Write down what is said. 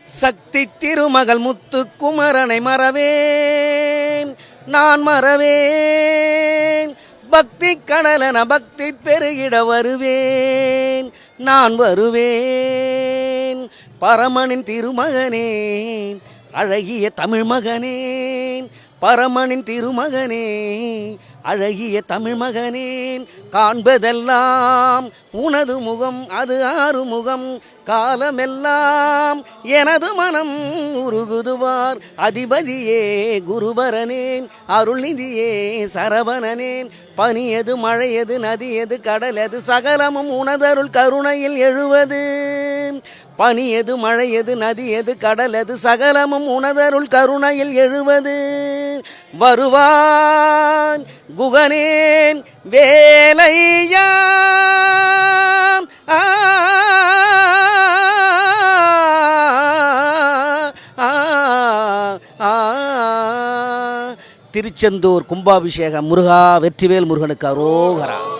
சக்தி திருமகள் முத்து குமரனை மறவேன் நான் மறவேன். பக்தி கடலென பக்தி பெருகிட வருவேன் நான் வருவேன். பரமனின் திருமகனே அழகிய தமிழ் மகனே, பரமனின் திருமகனே அழகிய தமிழ் மகனே. காண்பதெல்லாம் உனது முகம், அது ஆறுமுகம், காலமெல்லாம் எனது மனம் உருகுதுவார். அதிபதியே குருபரனே, அருள்நிதியே சரவணனே. பனியது மழையது நதியது கடலது சகலமும் உனதருள் கருணையில் எழுவது. பனியது மழையது நதியது கடலது சகலமும் உனதருள் கருணையில் எழுவது. வருவான் குகனேன் வேலையா திருச்செந்தூர் கும்பாபிஷேகம். முருகா வெற்றிவேல் முருகனுக்கு அரோகரா.